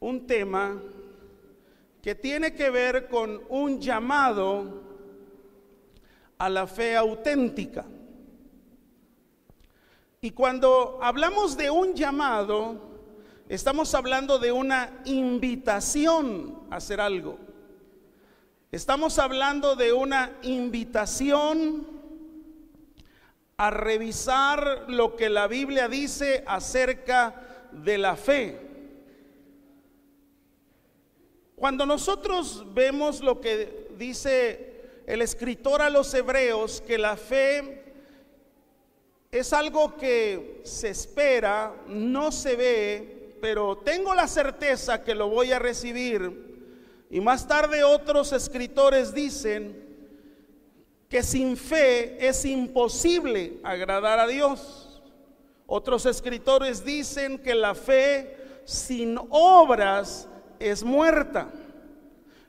un tema que tiene que ver con un llamado a la fe auténtica. Y cuando hablamos de un llamado, estamos hablando de una invitación a hacer algo. Estamos hablando de una invitación a revisar lo que la Biblia dice acerca de la fe. Cuando nosotros vemos lo que dice el escritor a los hebreos, que la fe es algo que se espera, no se ve, pero tengo la certeza que lo voy a recibir. Y más tarde otros escritores dicen que sin fe es imposible agradar a Dios. Otros escritores dicen que la fe sin obras es muerta.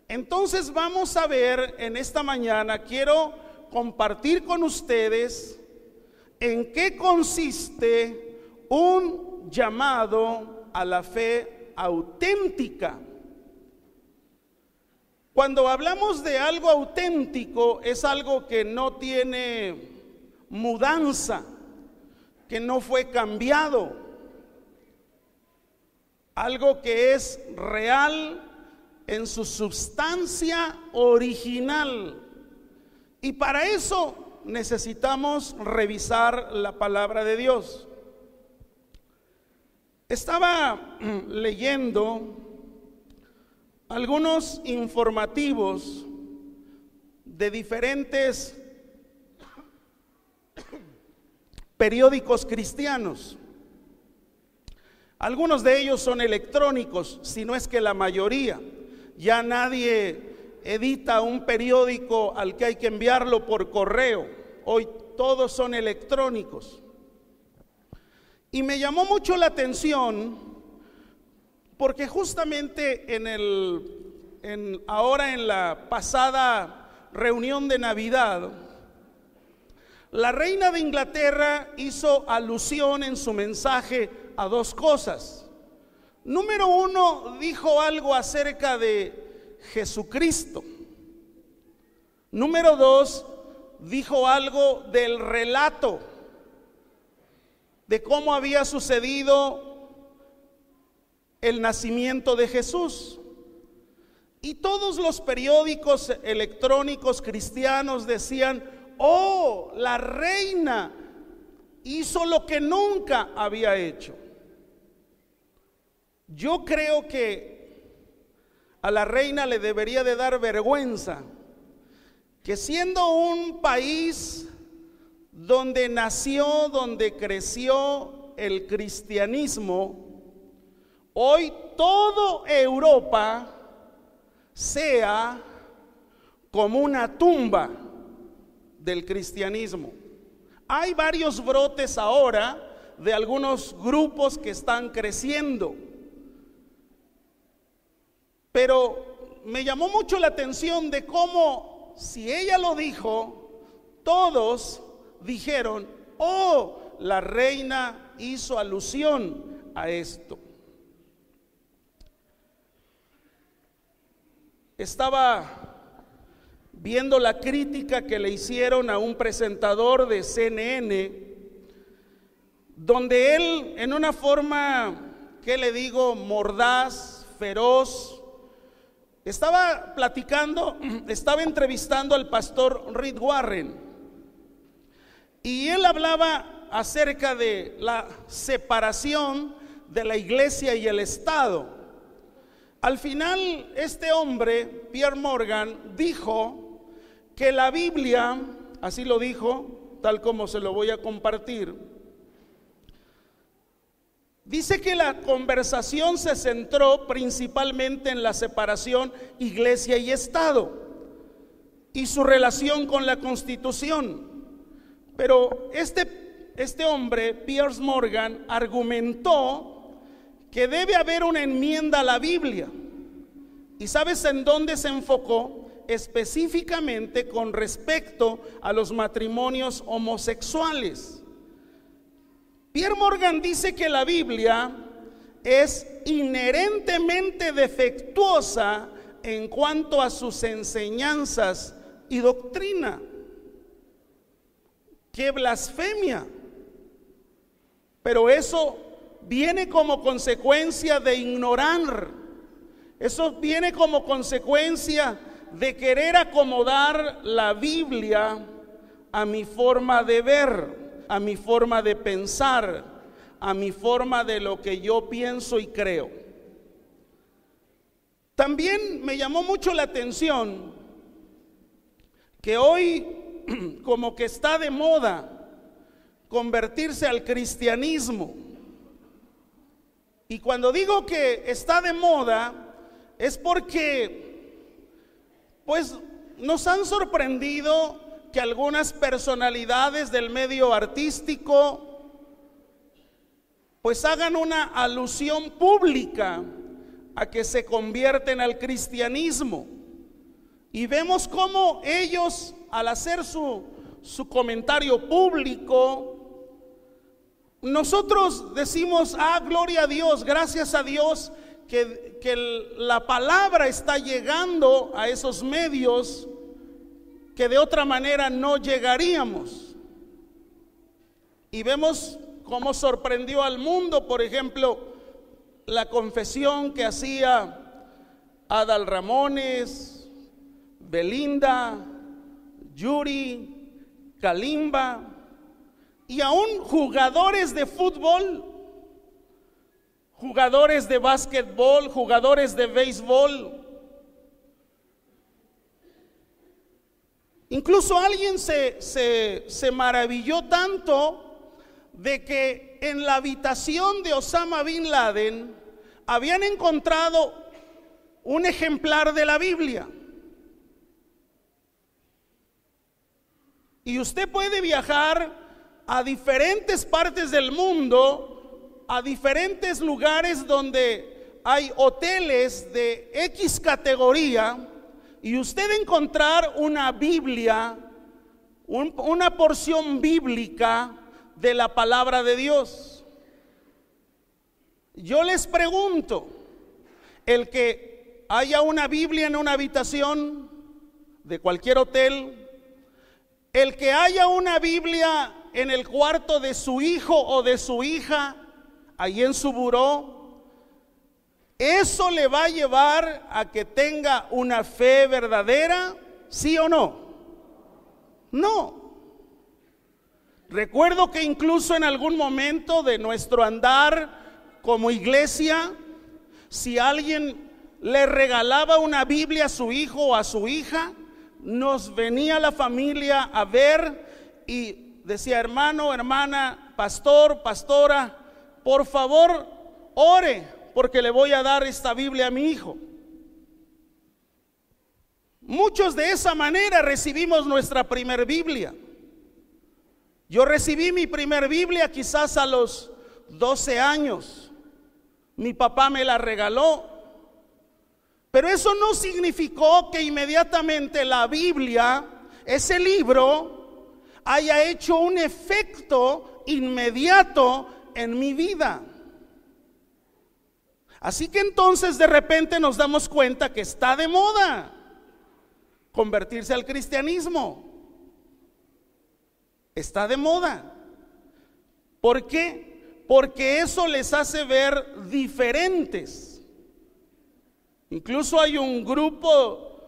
Entonces vamos a ver en esta mañana, quiero compartir con ustedes en qué consiste un llamado a la fe auténtica. Cuando hablamos de algo auténtico, es algo que no tiene mudanza, que no fue cambiado, algo que es real en su sustancia original. Y para eso necesitamos revisar la palabra de Dios. Estaba leyendo algunos informativos de diferentes periódicos cristianos. Algunos de ellos son electrónicos, si no es que la mayoría. Ya nadie edita un periódico al que hay que enviarlo por correo. Hoy todos son electrónicos. Y me llamó mucho la atención porque justamente ahora en la pasada reunión de Navidad, la reina de Inglaterra hizo alusión en su mensaje a dos cosas. Número uno, dijo algo acerca de Jesucristo. Número dos, dijo algo del relato de cómo había sucedido el nacimiento de Jesús. Y todos los periódicos electrónicos cristianos decían: oh, la reina hizo lo que nunca había hecho. Yo creo que a la reina le debería de dar vergüenza que, siendo un país donde nació, donde creció el cristianismo, hoy toda Europa sea como una tumba del cristianismo. Hay varios brotes ahora de algunos grupos que están creciendo, pero me llamó mucho la atención de cómo, si ella lo dijo, todos dijeron: oh, la reina hizo alusión a esto. Estaba viendo la crítica que le hicieron a un presentador de CNN, donde él, en una forma, ¿qué le digo?, mordaz, feroz, estaba entrevistando al pastor Rick Warren, y él hablaba acerca de la separación de la iglesia y el Estado. Al final, este hombre, Pierre Morgan, dijo que la Biblia, así lo dijo, tal como se lo voy a compartir, dice que la conversación se centró principalmente en la separación iglesia y Estado y su relación con la Constitución. Pero este hombre, Piers Morgan, argumentó que debe haber una enmienda a la Biblia. ¿Y sabes en dónde se enfocó? Específicamente con respecto a los matrimonios homosexuales. Pierre Morgan dice que la Biblia es inherentemente defectuosa en cuanto a sus enseñanzas y doctrina. ¡Qué blasfemia! Pero eso viene como consecuencia de ignorar. Eso viene como consecuencia de querer acomodar la Biblia a mi forma de ver, a mi forma de pensar, a mi forma de lo que yo pienso y creo. También me llamó mucho la atención que hoy como que está de moda convertirse al cristianismo. Y cuando digo que está de moda es porque pues nos han sorprendido que algunas personalidades del medio artístico pues hagan una alusión pública a que se convierten al cristianismo. Y vemos cómo ellos, al hacer su comentario público, nosotros decimos: gloria a Dios, gracias a Dios que la palabra está llegando a esos medios que de otra manera no llegaríamos. Y vemos cómo sorprendió al mundo, por ejemplo, la confesión que hacía Adal Ramones, Belinda, Yuri, Kalimba, y aún jugadores de fútbol, jugadores de básquetbol, jugadores de béisbol. Incluso alguien se maravilló tanto de que en la habitación de Osama Bin Laden habían encontrado un ejemplar de la Biblia. Y usted puede viajar a diferentes partes del mundo, a diferentes lugares donde hay hoteles de X categoría, y usted encontrar una Biblia, una porción bíblica de la palabra de Dios. Yo les pregunto, el que haya una Biblia en una habitación de cualquier hotel, el que haya una Biblia en el cuarto de su hijo o de su hija, ahí en su buró, ¿eso le va a llevar a que tenga una fe verdadera? ¿Sí o no? No. Recuerdo que incluso en algún momento de nuestro andar como iglesia, si alguien le regalaba una Biblia a su hijo o a su hija, nos venía la familia a ver y decía: hermano, hermana, pastor, pastora, por favor, ore, porque le voy a dar esta Biblia a mi hijo. Muchos de esa manera recibimos nuestra primer Biblia. Yo recibí mi primer Biblia quizás a los 12 años. Mi papá me la regaló. Pero eso no significó que inmediatamente la Biblia, ese libro, haya hecho un efecto inmediato en mi vida. Así que entonces de repente nos damos cuenta que está de moda convertirse al cristianismo. Está de moda. ¿Por qué? Porque eso les hace ver diferentes. Incluso hay un grupo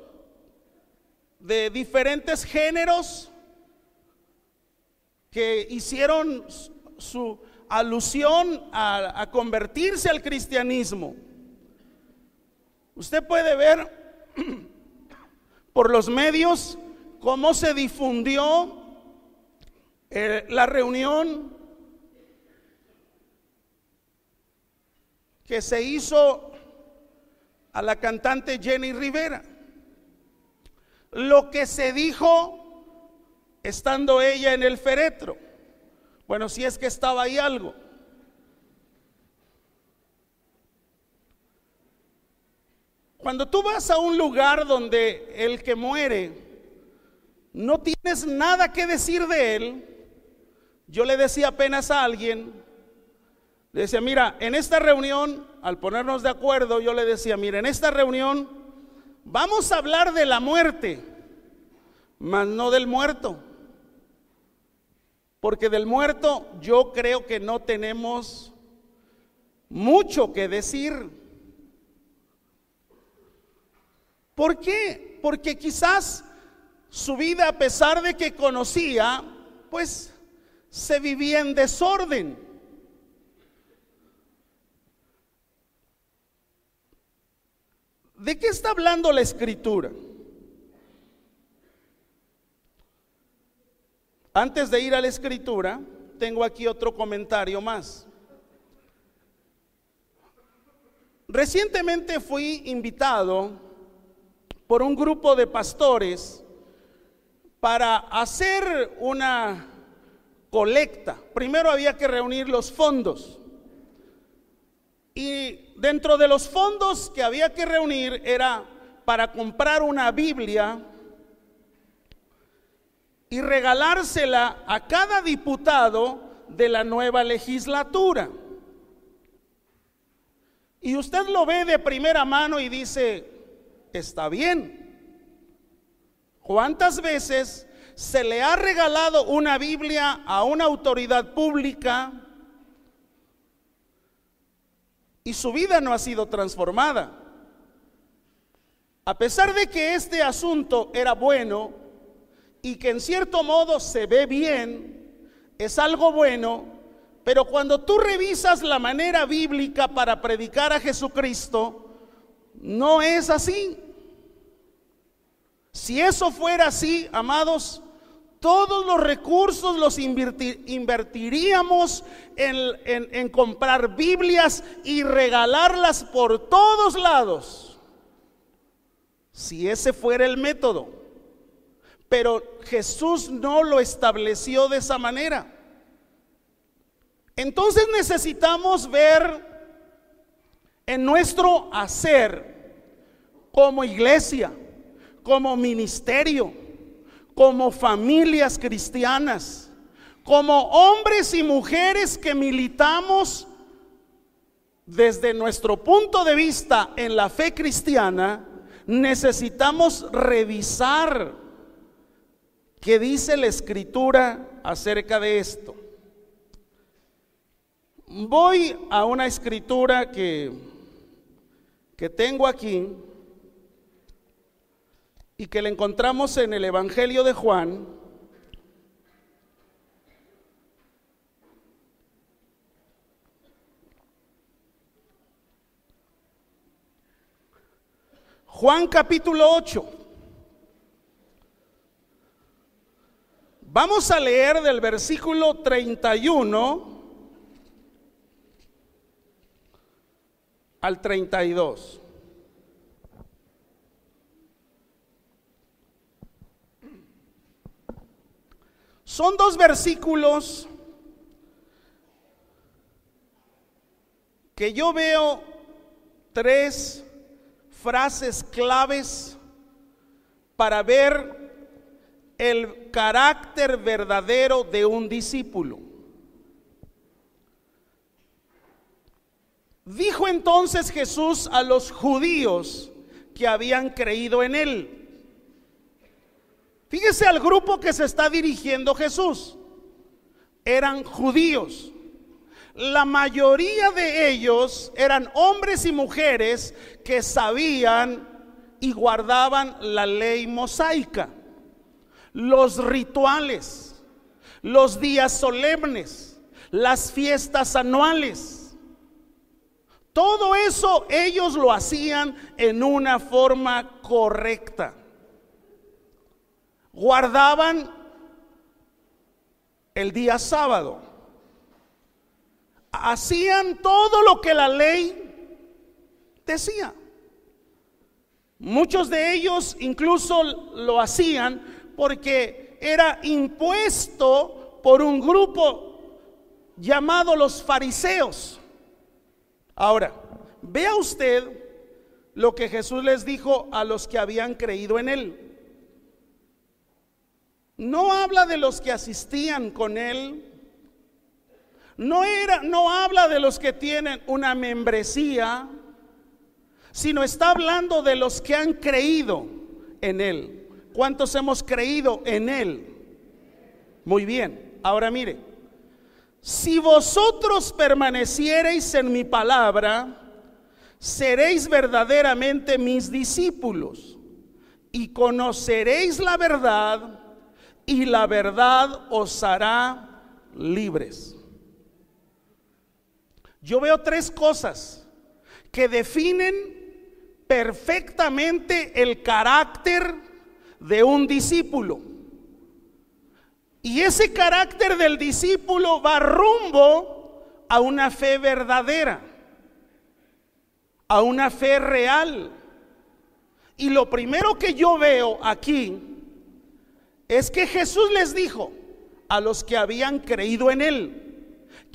de diferentes géneros que hicieron su alusión a convertirse al cristianismo. Usted puede ver por los medios cómo se difundió la reunión que se hizo a la cantante Jenny Rivera. Lo que se dijo estando ella en el féretro. Bueno, si es que estaba ahí algo. Cuando tú vas a un lugar donde el que muere no tienes nada que decir de él, yo le decía apenas a alguien, le decía: mira, en esta reunión al ponernos de acuerdo, yo le decía, mire, en esta reunión vamos a hablar de la muerte, mas no del muerto, porque del muerto yo creo que no tenemos mucho que decir. ¿Por qué? Porque quizás su vida, a pesar de que conocía, pues se vivía en desorden. ¿De qué está hablando la Escritura? Antes de ir a la Escritura, tengo aquí otro comentario más. Recientemente fui invitado por un grupo de pastores para hacer una colecta. Primero había que reunir los fondos, y dentro de los fondos que había que reunir era para comprar una Biblia y regalársela a cada diputado de la nueva legislatura. Y usted lo ve de primera mano y dice, está bien. ¿Cuántas veces se le ha regalado una Biblia a una autoridad pública y su vida no ha sido transformada? A pesar de que este asunto era bueno y que en cierto modo se ve bien, es algo bueno, pero cuando tú revisas la manera bíblica para predicar a Jesucristo, no es así. Si eso fuera así, amados, todos los recursos los invertiríamos en comprar Biblias y regalarlas por todos lados, si ese fuera el método. Pero Jesús no lo estableció de esa manera. Entonces necesitamos ver en nuestro hacer como iglesia, como ministerio, como familias cristianas, como hombres y mujeres que militamos desde nuestro punto de vista en la fe cristiana, necesitamos revisar qué dice la Escritura acerca de esto. Voy a una escritura que tengo aquí y que la encontramos en el Evangelio de Juan. Juan capítulo 8. Vamos a leer del versículo 31 al 32. Son dos versículos que yo veo tres frases claves para ver el carácter verdadero de un discípulo. Dijo entonces Jesús a los judíos que habían creído en él. Fíjese al grupo que se está dirigiendo Jesús. Eran judíos. La mayoría de ellos eran hombres y mujeres que sabían y guardaban la ley mosaica, los rituales, los días solemnes, las fiestas anuales. Todo eso ellos lo hacían en una forma correcta. Guardaban el día sábado. Hacían todo lo que la ley decía. Muchos de ellos incluso lo hacían porque era impuesto por un grupo llamado los fariseos. Ahora, vea usted lo que Jesús les dijo a los que habían creído en él. No habla de los que asistían con él, No habla de los que tienen una membresía, sino está hablando de los que han creído en Él. ¿Cuántos hemos creído en Él? Muy bien, ahora mire, si vosotros permaneciereis en mi palabra, seréis verdaderamente mis discípulos y conoceréis la verdad, y la verdad os hará libres. Yo veo tres cosas que definen perfectamente el carácter de un discípulo. Y ese carácter del discípulo va rumbo a una fe verdadera, a una fe real. Y lo primero que yo veo aquí es que Jesús les dijo a los que habían creído en Él.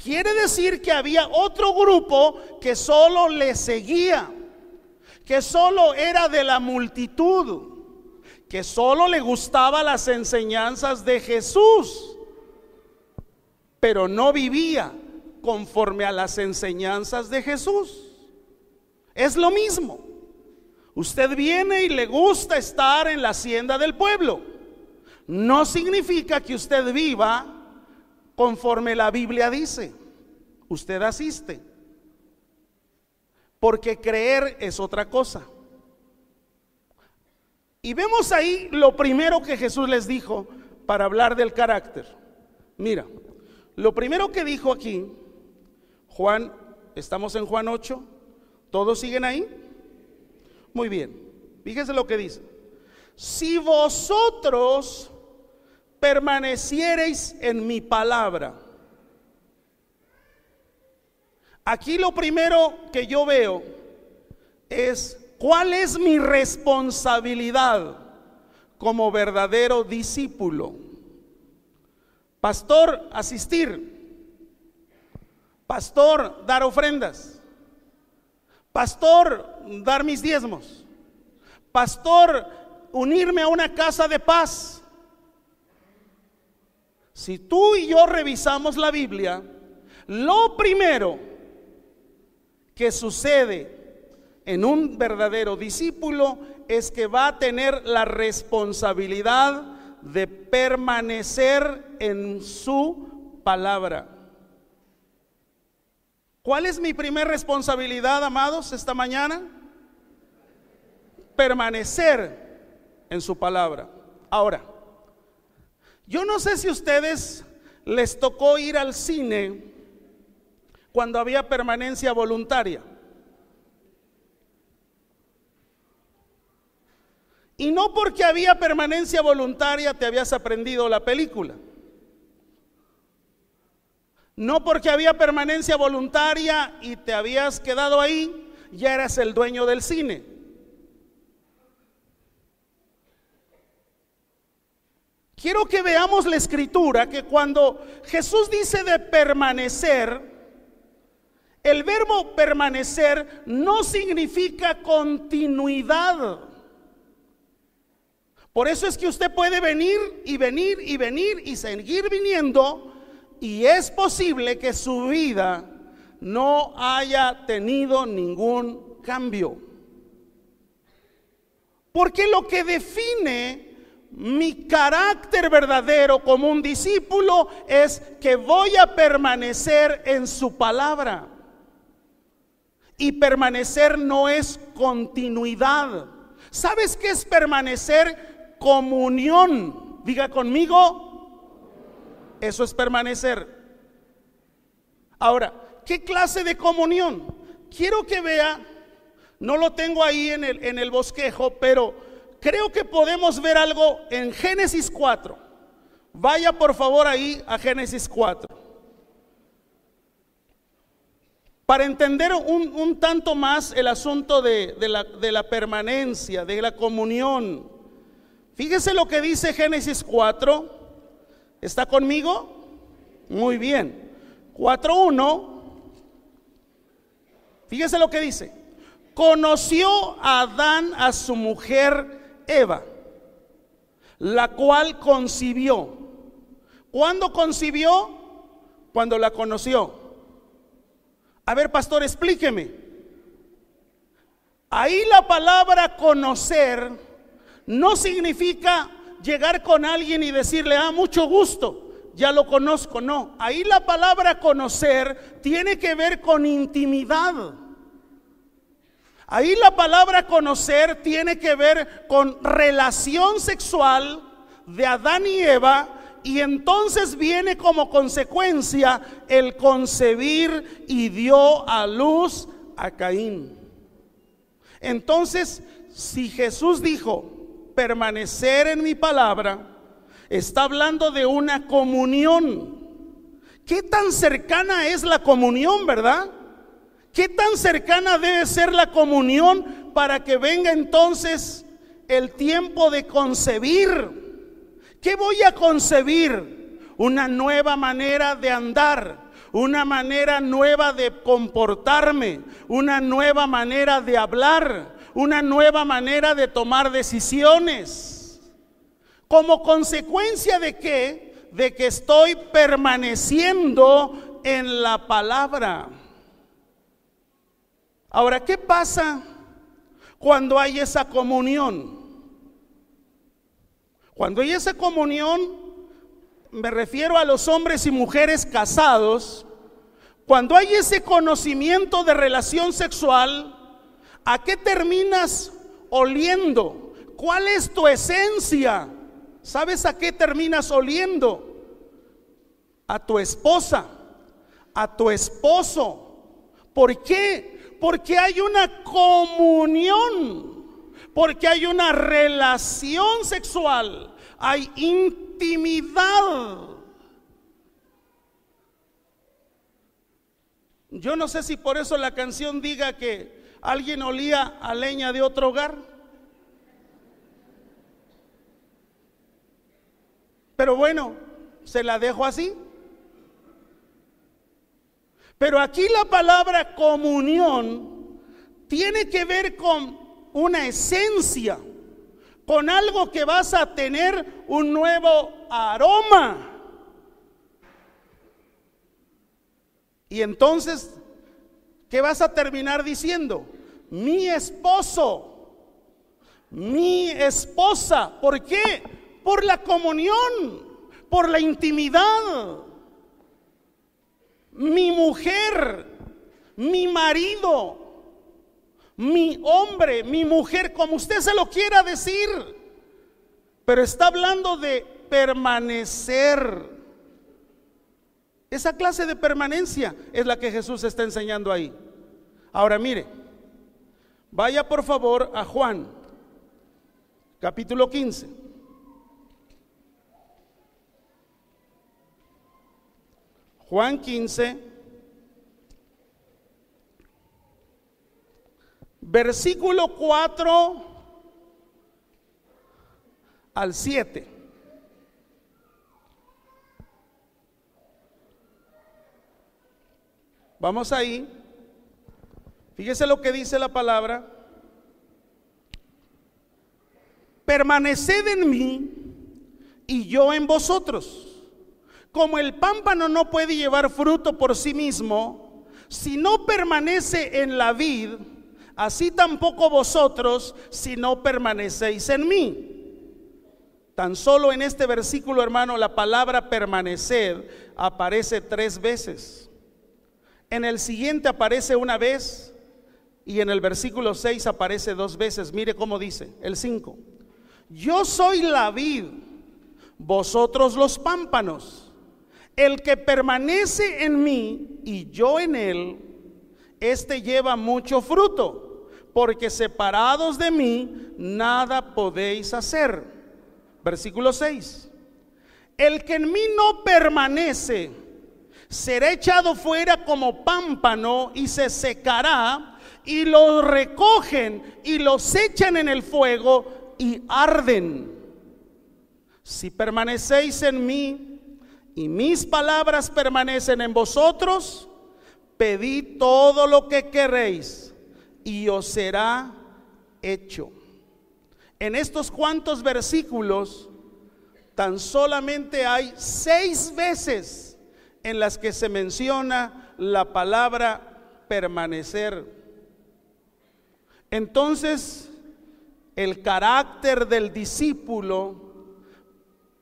Quiere decir que había otro grupo que solo le seguía, que solo era de la multitud, que solo le gustaban las enseñanzas de Jesús, pero no vivía conforme a las enseñanzas de Jesús. Es lo mismo. Usted viene y le gusta estar en la hacienda del pueblo. No significa que usted viva conforme la Biblia dice. Usted asiste, porque creer es otra cosa. Y vemos ahí lo primero que Jesús les dijo para hablar del carácter. Mira, lo primero que dijo aquí, Juan, estamos en Juan 8, ¿todos siguen ahí? Muy bien, fíjense lo que dice: si vosotros permaneciereis en mi palabra. Aquí lo primero que yo veo es cuál es mi responsabilidad como verdadero discípulo. Pastor, asistir. Pastor, dar ofrendas. Pastor, dar mis diezmos. Pastor, unirme a una casa de paz. Si tú y yo revisamos la Biblia, lo primero que sucede en un verdadero discípulo es que va a tener la responsabilidad de permanecer en su palabra. ¿Cuál es mi primer responsabilidad, amados, esta mañana? Permanecer en su palabra. Ahora, yo no sé si a ustedes les tocó ir al cine cuando había permanencia voluntaria. Y no porque había permanencia voluntaria te habías aprendido la película. No porque había permanencia voluntaria y te habías quedado ahí, ya eras el dueño del cine. Quiero que veamos la escritura, que cuando Jesús dice de permanecer, el verbo permanecer no significa continuidad. Por eso es que usted puede venir y venir y venir y seguir viniendo, y es posible que su vida no haya tenido ningún cambio. Porque lo que define mi carácter verdadero como un discípulo es que voy a permanecer en su palabra. Y permanecer no es continuidad. ¿Sabes qué es permanecer? Comunión. Diga conmigo, eso es permanecer. Ahora, ¿qué clase de comunión? Quiero que vea, no lo tengo ahí en el bosquejo, pero creo que podemos ver algo en Génesis 4. Vaya por favor ahí a Génesis 4. Para entender un tanto más el asunto de la permanencia, de la comunión. Fíjese lo que dice Génesis 4. ¿Está conmigo? Muy bien. 4:1. Fíjese lo que dice: conoció a Adán a su mujer Eva, la cual concibió. ¿Cuándo concibió? cuando la conoció? A ver, pastor, explíqueme. Ahí la palabra conocer no significa llegar con alguien y decirle, mucho gusto, ya lo conozco. No, ahí la palabra conocer tiene que ver con intimidad. Ahí la palabra conocer tiene que ver con relación sexual de Adán y Eva, y entonces viene como consecuencia el concebir, y dio a luz a Caín. Entonces, si Jesús dijo permanecer en mi palabra, está hablando de una comunión. ¿Qué tan cercana es la comunión, verdad? ¿Qué tan cercana debe ser la comunión para que venga entonces el tiempo de concebir? ¿Qué voy a concebir? Una nueva manera de andar, una manera nueva de comportarme, una nueva manera de hablar, una nueva manera de tomar decisiones. ¿Como consecuencia de qué? De que estoy permaneciendo en la palabra. Ahora, ¿qué pasa cuando hay esa comunión? Cuando hay esa comunión, me refiero a los hombres y mujeres casados. Cuando hay ese conocimiento de relación sexual, ¿a qué terminas oliendo? ¿Cuál es tu esencia? ¿Sabes a qué terminas oliendo? A tu esposa, a tu esposo. ¿Por qué? Porque hay una comunión, porque hay una relación sexual, hay intimidad. Yo no sé si por eso la canción diga que alguien olía a leña de otro hogar, pero bueno, se la dejo así. Pero aquí la palabra comunión tiene que ver con una esencia, con algo que vas a tener un nuevo aroma. Y entonces, ¿qué vas a terminar diciendo? Mi esposo, mi esposa. ¿Por qué? Por la comunión, por la intimidad. Mi mujer, mi marido, mi hombre, mi mujer, como usted se lo quiera decir, pero está hablando de permanecer. Esa clase de permanencia es la que Jesús está enseñando ahí. Ahora mire, vaya por favor a Juan, capítulo 15. Juan 15, versículo 4 al 7. Vamos ahí. Fíjese lo que dice la palabra. Permaneced en mí y yo en vosotros. Como el pámpano no puede llevar fruto por sí mismo si no permanece en la vid, así tampoco vosotros si no permanecéis en mí. Tan solo en este versículo, hermano, la palabra permanecer aparece 3 veces. En el siguiente aparece una vez y en el versículo 6 aparece 2 veces. Mire cómo dice, el 5. Yo soy la vid, vosotros los pámpanos. El que permanece en mí y yo en él, este lleva mucho fruto, porque separados de mí nada podéis hacer. Versículo 6. El que en mí no permanece será echado fuera como pámpano y se secará, y los recogen y los echan en el fuego y arden. Si permanecéis en mí y mis palabras permanecen en vosotros, pedid todo lo que queréis y os será hecho. En estos cuantos versículos tan solamente hay 6 veces en las que se menciona la palabra permanecer. Entonces, el carácter del discípulo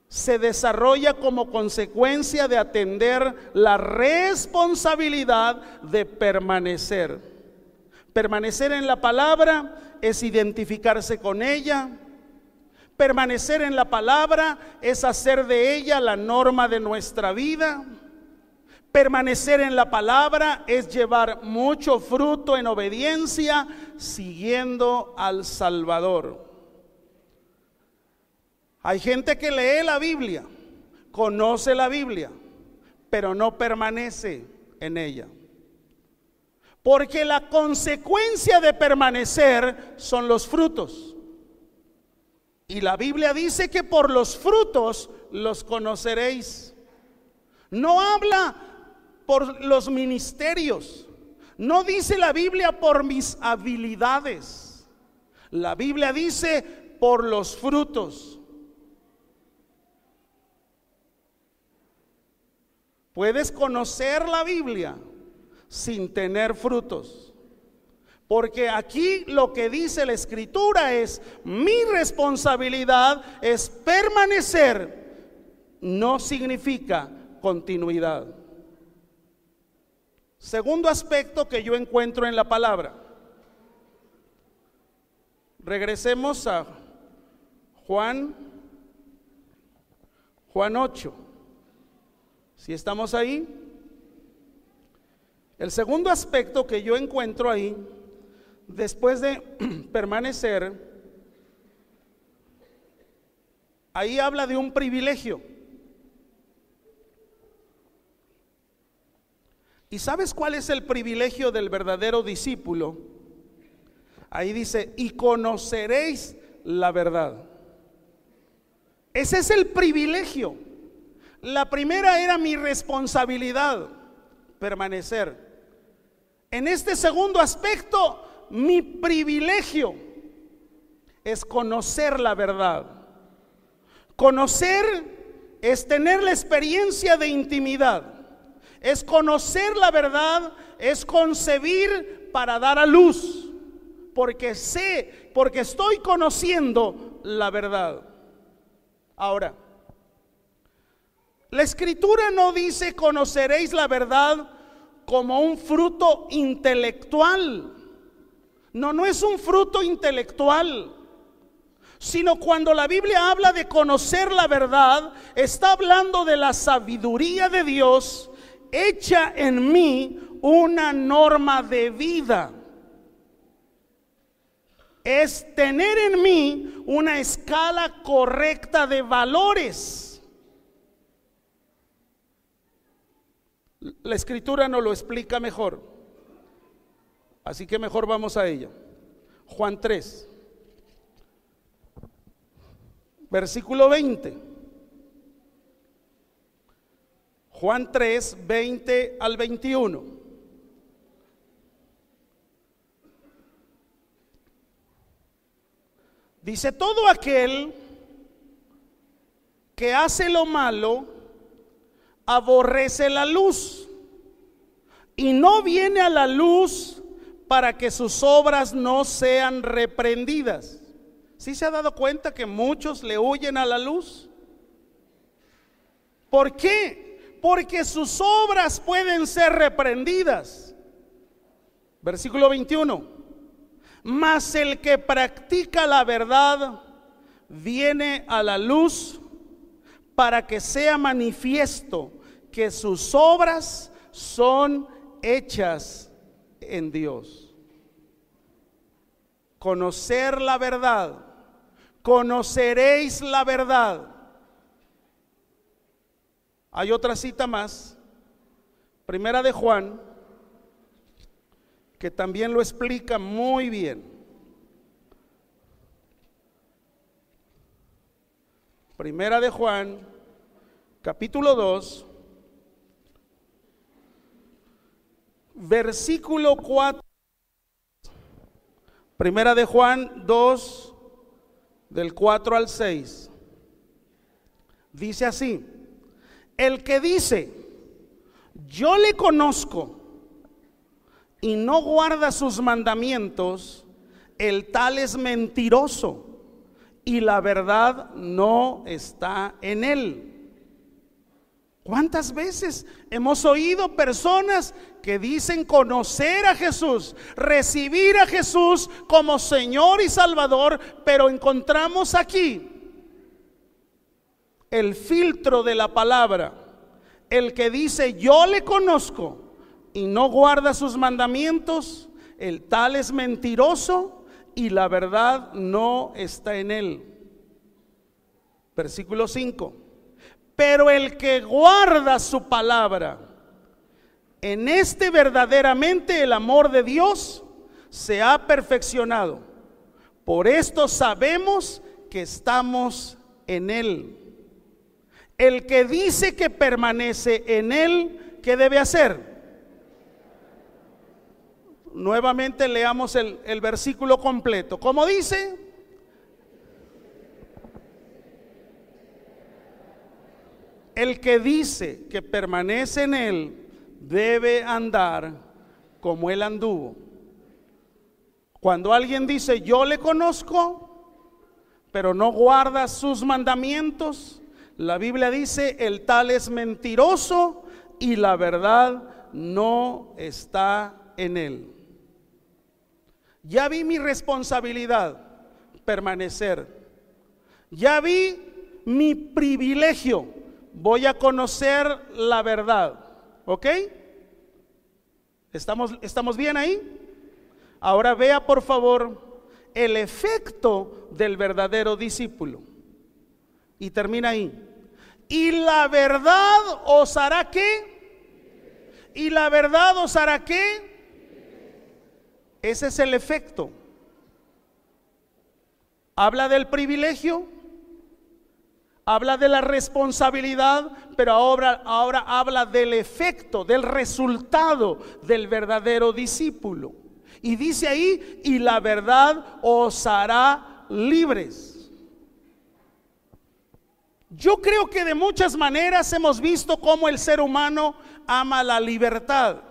se desarrolla como consecuencia de atender la responsabilidad de permanecer. Permanecer en la palabra es identificarse con ella. Permanecer en la palabra es hacer de ella la norma de nuestra vida. Permanecer en la palabra es llevar mucho fruto en obediencia, siguiendo al Salvador. Hay gente que lee la Biblia, conoce la Biblia, pero no permanece en ella. Porque la consecuencia de permanecer son los frutos. Y la Biblia dice que por los frutos los conoceréis. No habla por los ministerios. No dice la Biblia por mis habilidades. La Biblia dice por los frutos. Puedes conocer la Biblia sin tener frutos. Porque aquí lo que dice la Escritura es: mi responsabilidad es permanecer. No significa continuidad. Segundo aspecto que yo encuentro en la palabra. Regresemos a Juan 8. Si estamos ahí, el segundo aspecto que yo encuentro ahí, después de permanecer, ahí habla de un privilegio. ¿Y sabes cuál es el privilegio del verdadero discípulo? Ahí dice: y conoceréis la verdad. Ese es el privilegio. La primera era mi responsabilidad, permanecer. En este segundo aspecto, mi privilegio es conocer la verdad. Conocer es tener la experiencia de intimidad. Es conocer la verdad, es concebir para dar a luz. Porque sé, porque estoy conociendo la verdad. Ahora, la Escritura no dice conoceréis la verdad como un fruto intelectual. No es un fruto intelectual, sino cuando la Biblia habla de conocer la verdad, está hablando de la sabiduría de Dios hecha en mí una norma de vida. Es tener en mí una escala correcta de valores. La Escritura nos lo explica mejor, así que mejor vamos a ella. Juan 3, versículo 20. Juan 3, 20 al 21. Dice: todo aquel que hace lo malo aborrece la luz y no viene a la luz para que sus obras no sean reprendidas. ¿Sí se ha dado cuenta que muchos le huyen a la luz? ¿Por qué? Porque sus obras pueden ser reprendidas. Versículo 21. Mas el que practica la verdad viene a la luz para que sea manifiesto que sus obras son hechas en Dios. Conocer la verdad. Conoceréis la verdad. Hay otra cita más, Primera de Juan, que también lo explica muy bien. Primera de Juan, capítulo 2, versículo 4. Primera de Juan 2, del 4 al 6. Dice así: el que dice, yo le conozco y no guarda sus mandamientos, el tal es mentiroso y la verdad no está en él. ¿Cuántas veces hemos oído personas que dicen conocer a Jesús, recibir a Jesús como Señor y Salvador, pero encontramos aquí el filtro de la palabra, el que dice yo le conozco y no guarda sus mandamientos, el tal es mentiroso y la verdad no está en él? Versículo 5. Pero el que guarda su palabra, en este verdaderamente el amor de Dios se ha perfeccionado. Por esto sabemos que estamos en él. El que dice que permanece en él, ¿qué debe hacer? Nuevamente leamos el versículo completo. ¿Cómo dice? El que dice que permanece en él debe andar como él anduvo. Cuando alguien dice yo le conozco, pero no guarda sus mandamientos, la Biblia dice el tal es mentiroso y la verdad no está en él. Ya vi mi responsabilidad, permanecer. Ya vi mi privilegio, voy a conocer la verdad. ¿Ok? ¿Estamos bien ahí? Ahora vea por favor el efecto del verdadero discípulo. Y termina ahí. Y la verdad os hará ¿qué? Y la verdad os hará ¿qué? Ese es el efecto. Habla del privilegio, habla de la responsabilidad, pero ahora habla del efecto, del resultado del verdadero discípulo. Y dice ahí, y la verdad os hará libres. Yo creo que de muchas maneras hemos visto cómo el ser humano ama la libertad.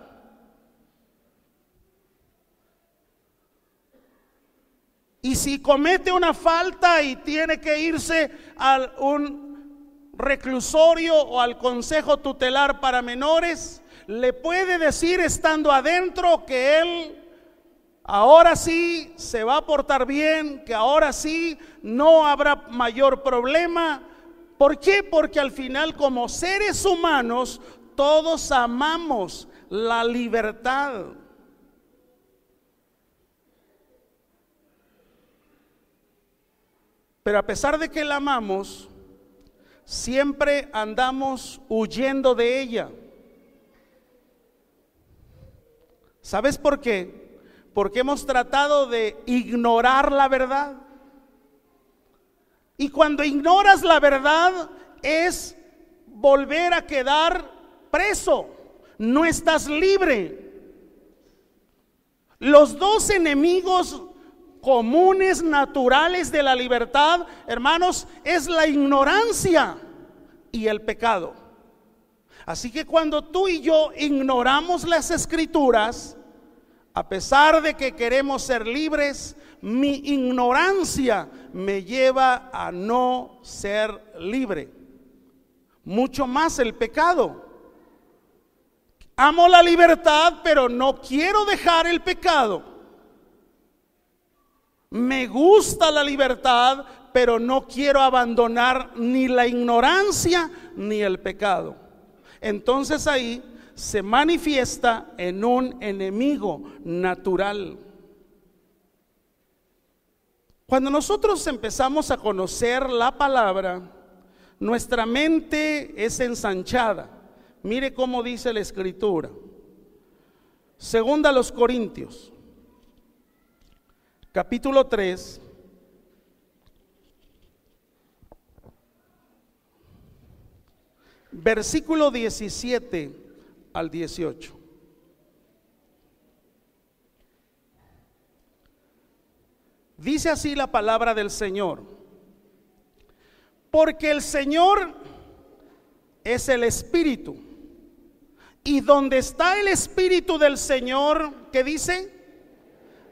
Y si comete una falta y tiene que irse a un reclusorio o al consejo tutelar para menores, le puede decir estando adentro que él ahora sí se va a portar bien, que ahora sí no habrá mayor problema. ¿Por qué? Porque al final, como seres humanos, todos amamos la libertad. Pero a pesar de que la amamos, siempre andamos huyendo de ella. ¿Sabes por qué? Porque hemos tratado de ignorar la verdad. Y cuando ignoras la verdad es volver a quedar preso. No estás libre. Los dos enemigos comunes, naturales de la libertad, hermanos, es la ignorancia y el pecado. Así que cuando tú y yo ignoramos las escrituras, a pesar de que queremos ser libres, mi ignorancia me lleva a no ser libre. Mucho más el pecado. Amo la libertad, pero no quiero dejar el pecado. Me gusta la libertad, pero no quiero abandonar ni la ignorancia ni el pecado. Entonces ahí se manifiesta en un enemigo natural. Cuando nosotros empezamos a conocer la palabra, nuestra mente es ensanchada. Mire cómo dice la escritura. Segunda a los Corintios, capítulo 3, versículo 17 al 18. Dice así la palabra del Señor: porque el Señor es el Espíritu, Y donde está el Espíritu del Señor, ¿qué dice?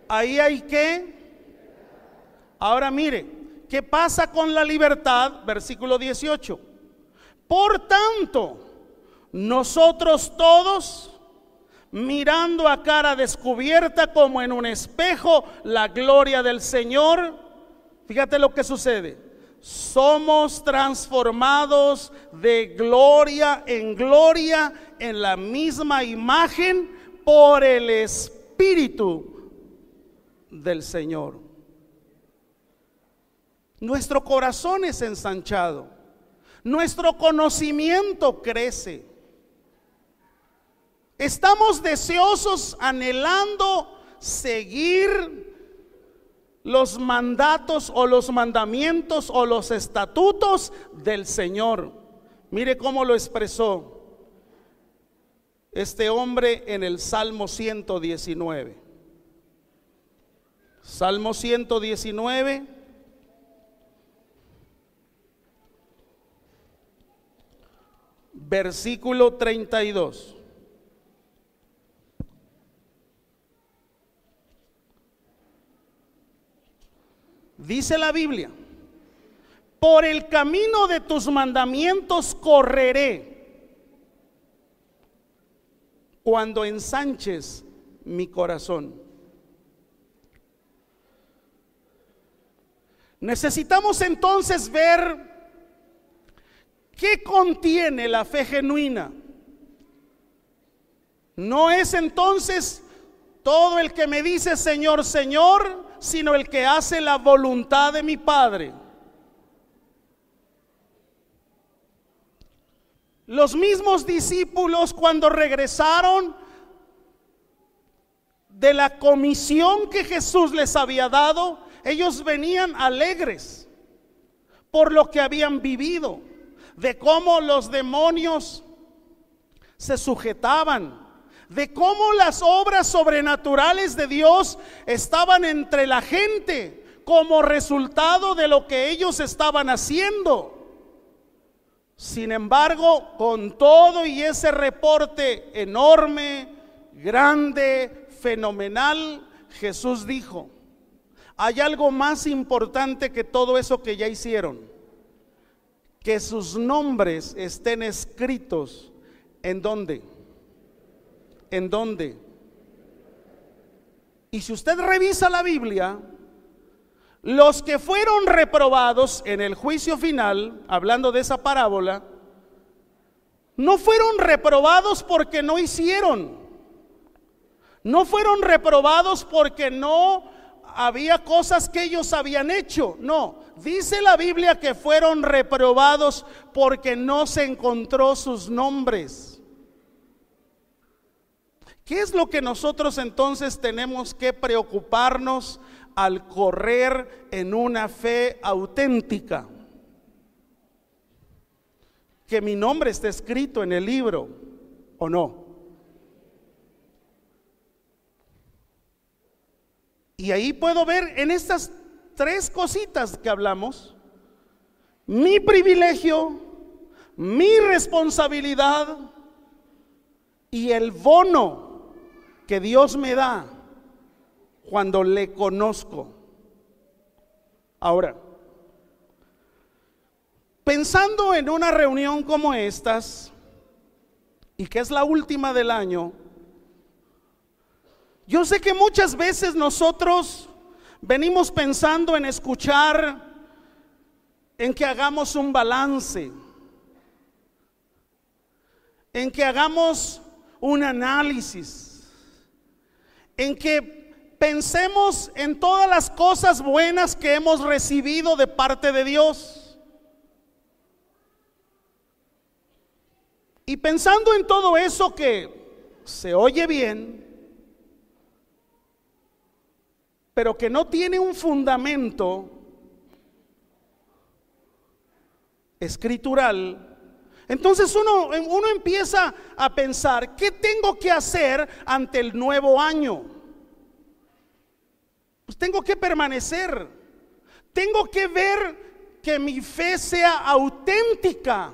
Ahí hay que. Ahora mire, ¿qué pasa con la libertad? Versículo 18. Por tanto, nosotros todos, mirando a cara descubierta como en un espejo la gloria del Señor, fíjate lo que sucede. Somos transformados de gloria en la misma imagen por el Espíritu del Señor. Nuestro corazón es ensanchado, nuestro conocimiento crece. Estamos deseosos, anhelando seguir los mandatos o los mandamientos o los estatutos del Señor. Mire cómo lo expresó este hombre en el Salmo 119. Salmo 119, versículo 32. Dice la Biblia: por el camino de tus mandamientos correré, cuando ensanches mi corazón. Necesitamos entonces ver qué contiene la fe genuina. No es entonces todo el que me dice Señor, Señor, sino el que hace la voluntad de mi Padre. Los mismos discípulos, cuando regresaron de la comisión que Jesús les había dado, ellos venían alegres por lo que habían vivido, de cómo los demonios se sujetaban, de cómo las obras sobrenaturales de Dios estaban entre la gente como resultado de lo que ellos estaban haciendo. Sin embargo, con todo y ese reporte enorme, grande, fenomenal, Jesús dijo: hay algo más importante que todo eso que ya hicieron, que sus nombres estén escritos. ¿En dónde? ¿En dónde? Y si usted revisa la Biblia, los que fueron reprobados en el juicio final, hablando de esa parábola, no fueron reprobados porque no hicieron, no fueron reprobados porque no había cosas que ellos habían hecho. No, dice la Biblia que fueron reprobados porque no se encontró sus nombres. ¿Qué es lo que nosotros entonces tenemos que preocuparnos al correr en una fe auténtica? Que mi nombre esté escrito en el libro, ¿o no? Y ahí puedo ver en estas tres cositas que hablamos, mi privilegio, mi responsabilidad y el bono que Dios me da cuando le conozco. Ahora, pensando en una reunión como estas, y que es la última del año, yo sé que muchas veces nosotros venimos pensando en escuchar, en que hagamos un balance, en que hagamos un análisis, en que pensemos en todas las cosas buenas que hemos recibido de parte de Dios. Y pensando en todo eso que se oye bien, pero que no tiene un fundamento escritural, entonces uno empieza a pensar: ¿qué tengo que hacer ante el nuevo año? Pues tengo que permanecer, tengo que ver que mi fe sea auténtica.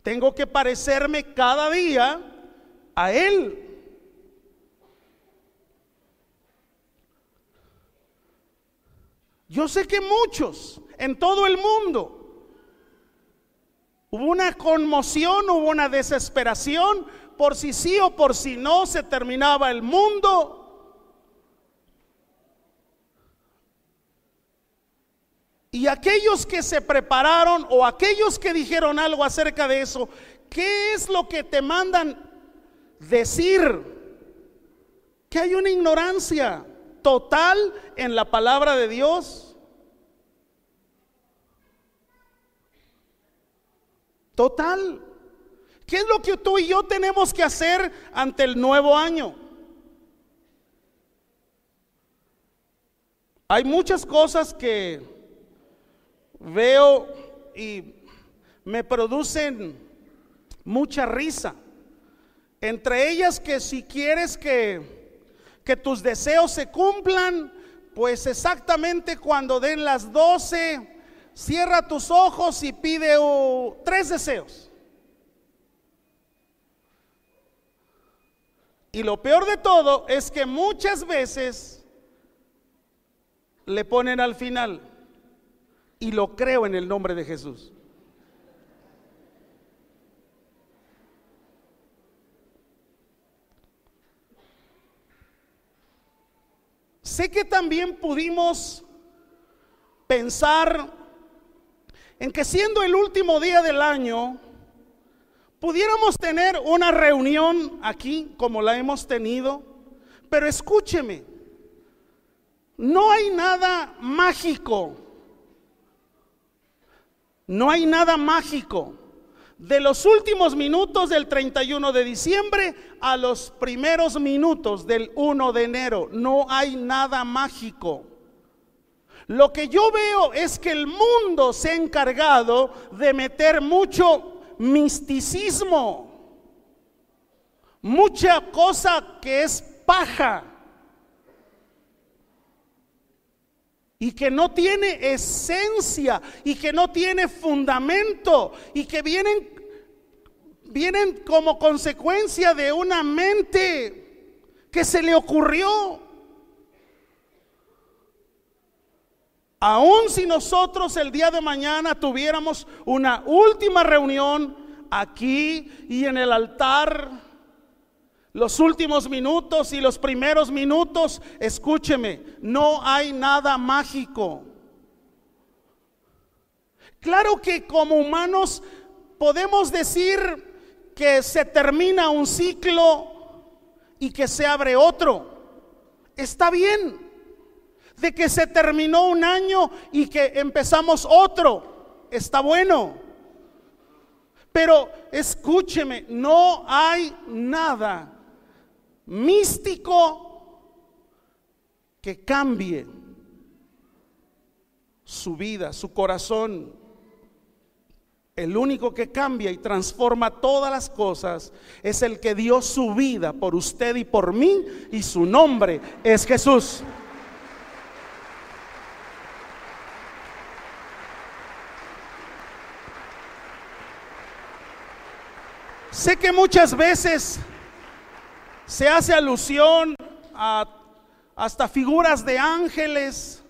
Tengo que parecerme cada día a Él. Yo sé que muchos en todo el mundo hubo una conmoción, hubo una desesperación por si sí o por si no se terminaba el mundo. Y aquellos que se prepararon o aquellos que dijeron algo acerca de eso, ¿qué es lo que te mandan decir? Que hay una ignorancia total en la palabra de Dios. Total. ¿Qué es lo que tú y yo tenemos que hacer ante el nuevo año? Hay muchas cosas que veo y me producen mucha risa. Entre ellas que si quieres que tus deseos se cumplan, pues exactamente cuando den las 12, cierra tus ojos y pide 3 deseos. Y lo peor de todo es que muchas veces le ponen al final, y lo creo en el nombre de Jesús. Sé que también pudimos pensar en que siendo el último día del año, pudiéramos tener una reunión aquí como la hemos tenido, pero escúcheme, no hay nada mágico, no hay nada mágico. De los últimos minutos del 31 de diciembre a los primeros minutos del 1 de enero, no hay nada mágico. Lo que yo veo es que el mundo se ha encargado de meter mucho misticismo, mucha cosa que es paja y que no tiene esencia y que no tiene fundamento y que vienen como consecuencia de una mente que se le ocurrió. Aun si nosotros el día de mañana tuviéramos una última reunión aquí y en el altar, los últimos minutos y los primeros minutos, escúcheme, no hay nada mágico. Claro que como humanos podemos decir que se termina un ciclo y que se abre otro. Está bien. De que se terminó un año y que empezamos otro, está bueno. Pero escúcheme, no hay nada místico que cambie su vida, su corazón. El único que cambia y transforma todas las cosas es el que dio su vida por usted y por mí, y su nombre es Jesús. Sé que muchas veces se hace alusión a hasta figuras de ángeles,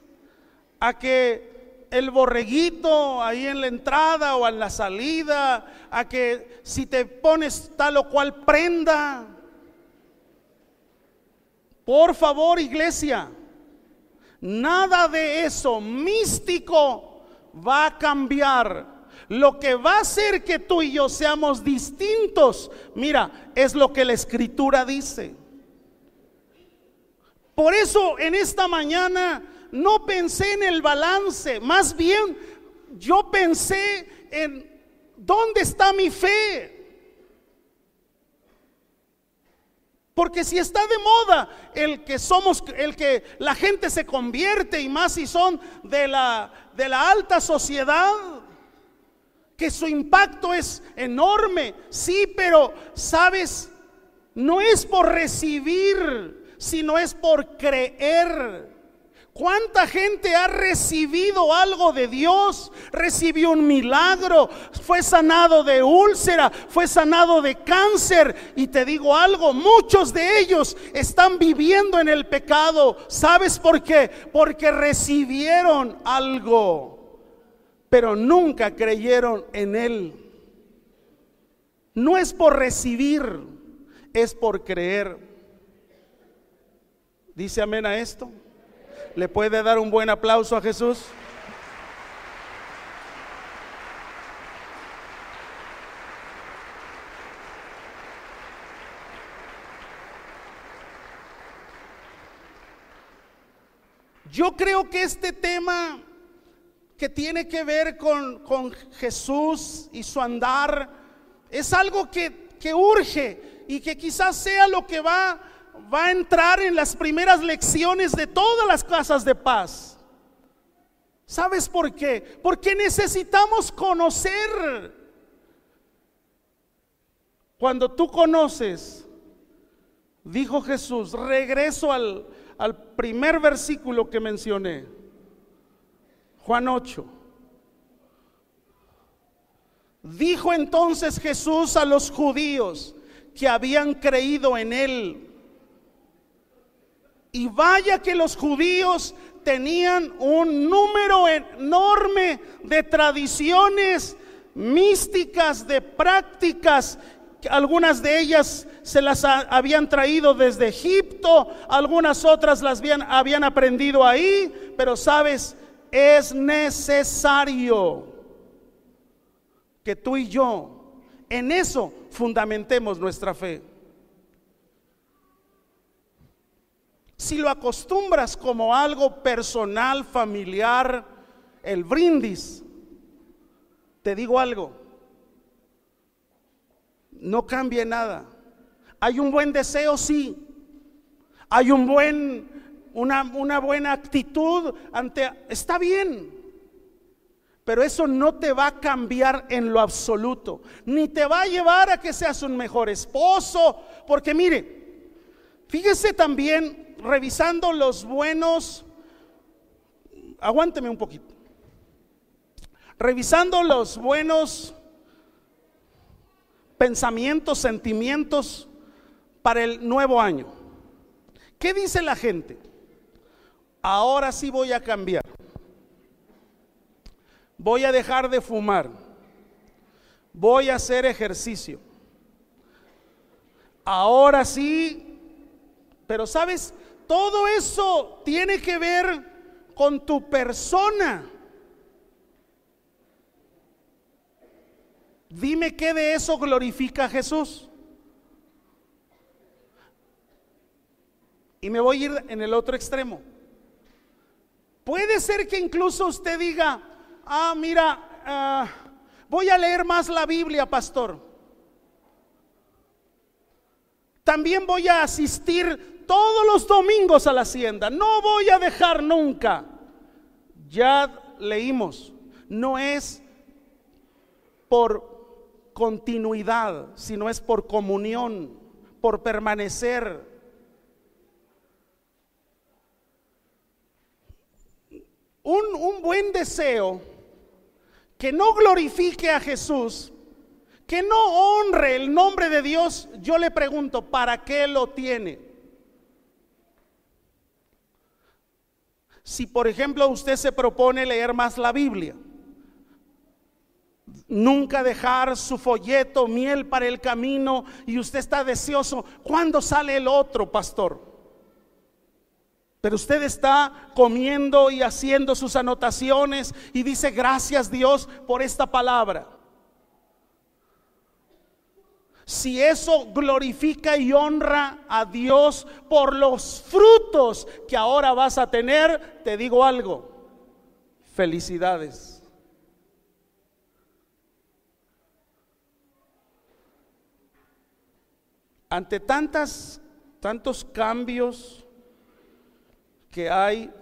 a que el borreguito ahí en la entrada o en la salida, a que si te pones tal o cual prenda. Por favor, iglesia, nada de eso místico va a cambiar. Lo que va a hacer que tú y yo seamos distintos, mira, es lo que la Escritura dice. Por eso en esta mañana no pensé en el balance, más bien yo pensé en dónde está mi fe. Porque si está de moda el que la gente se convierte, y más si son de la alta sociedad, que su impacto es enorme, sí, pero sabes, no es por recibir, sino es por creer. ¿Cuánta gente ha recibido algo de Dios? Recibió un milagro, fue sanado de úlcera, fue sanado de cáncer. Y te digo algo, muchos de ellos están viviendo en el pecado. ¿Sabes por qué? Porque recibieron algo, pero nunca creyeron en Él. No es por recibir, es por creer. ¿Dice amén a esto? ¿Le puede dar un buen aplauso a Jesús? Yo creo que este tema que tiene que ver con Jesús y su andar es algo que urge y que quizás sea lo que va a entrar en las primeras lecciones de todas las casas de paz. ¿Sabes por qué? Porque necesitamos conocer. Cuando tú conoces, dijo Jesús, regreso al primer versículo que mencioné, Juan 8. Dijo entonces Jesús a los judíos que habían creído en Él. Y vaya que los judíos tenían un número enorme de tradiciones místicas, de prácticas. Algunas de ellas se las habían traído desde Egipto, algunas otras las habían aprendido ahí. Pero sabes, es necesario que tú y yo en eso fundamentemos nuestra fe. Si lo acostumbras como algo personal, familiar, el brindis, te digo algo, no cambia nada. Hay un buen deseo, sí. Hay una buena actitud está bien. Pero eso no te va a cambiar en lo absoluto, ni te va a llevar a que seas un mejor esposo. Porque mire, fíjese también, revisando los buenos, aguánteme un poquito, revisando los buenos pensamientos, sentimientos para el nuevo año. ¿Qué dice la gente? Ahora sí voy a cambiar, voy a dejar de fumar, voy a hacer ejercicio, ahora sí. Pero sabes, todo eso tiene que ver con tu persona. Dime qué de eso glorifica a Jesús. Y me voy a ir en el otro extremo. Puede ser que incluso usted diga, mira, voy a leer más la Biblia, pastor. También voy a asistir todos los domingos a la hacienda. No voy a dejar nunca. Ya leímos, no es por continuidad, sino es por comunión, por permanecer. Un buen deseo que no glorifique a Jesús, que no honre el nombre de Dios, yo le pregunto, ¿para qué lo tiene? Si por ejemplo usted se propone leer más la Biblia, nunca dejar su folleto, miel para el camino, y usted está deseoso, ¿cuándo sale el otro, pastor? Pero usted está comiendo y haciendo sus anotaciones y dice, gracias Dios por esta palabra. Si eso glorifica y honra a Dios por los frutos que ahora vas a tener, te digo algo, felicidades. Ante tantos cambios que hay,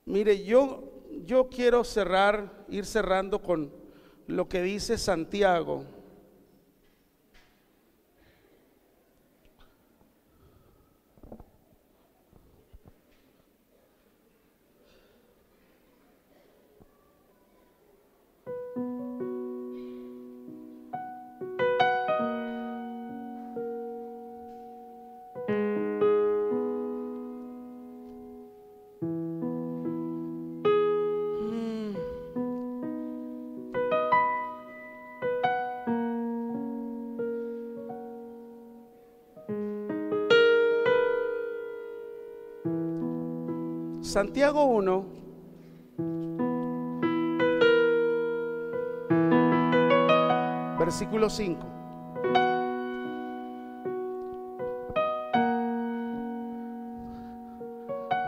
mire, yo quiero ir cerrando con lo que dice Santiago. Santiago 1, versículo 5.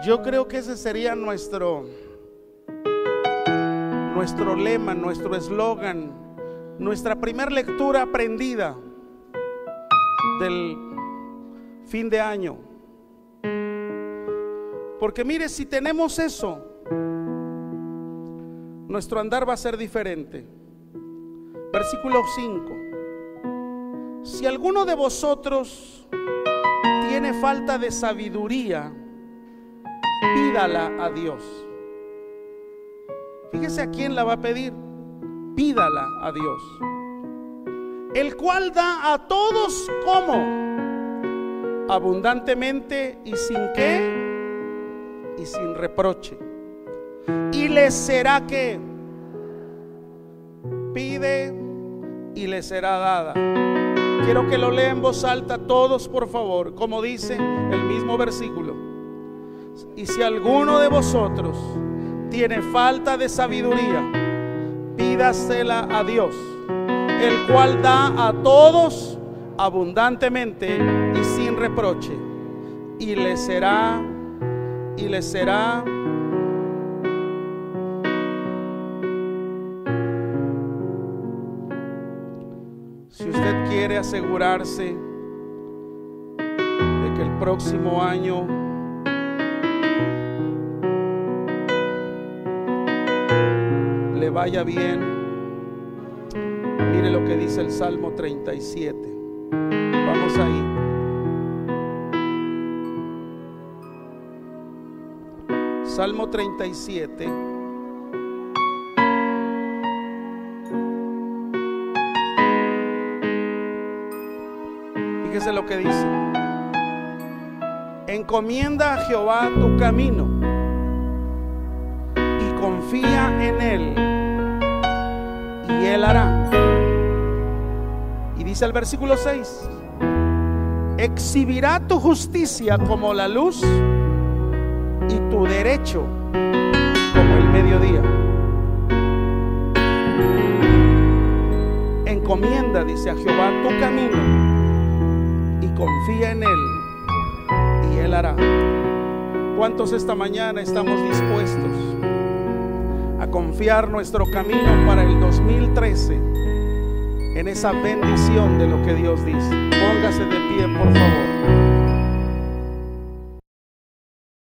Yo creo que ese sería nuestro lema, nuestro eslogan, nuestra primera lectura aprendida del fin de año. Porque mire, si tenemos eso, nuestro andar va a ser diferente. Versículo 5. Si alguno de vosotros tiene falta de sabiduría, pídala a Dios. Fíjese a quién la va a pedir. Pídala a Dios, el cual da a todos como abundantemente y sin qué, y sin reproche, y les será que pide y le será dada. Quiero que lo lea en voz alta todos, por favor, como dice el mismo versículo. Y si alguno de vosotros tiene falta de sabiduría, pídasela a Dios, el cual da a todos abundantemente y sin reproche, y le será Si usted quiere asegurarse de que el próximo año le vaya bien, mire lo que dice el Salmo 37. Vamos ahí. Salmo 37. Fíjese lo que dice: encomienda a Jehová tu camino y confía en Él, y Él hará. Y dice el versículo 6: exhibirá tu justicia como la luz y tu derecho como el mediodía. Encomienda, dice, a Jehová tu camino y confía en Él, y Él hará. ¿Cuántos esta mañana estamos dispuestos a confiar nuestro camino para el 2013 en esa bendición de lo que Dios dice? Póngase de pie.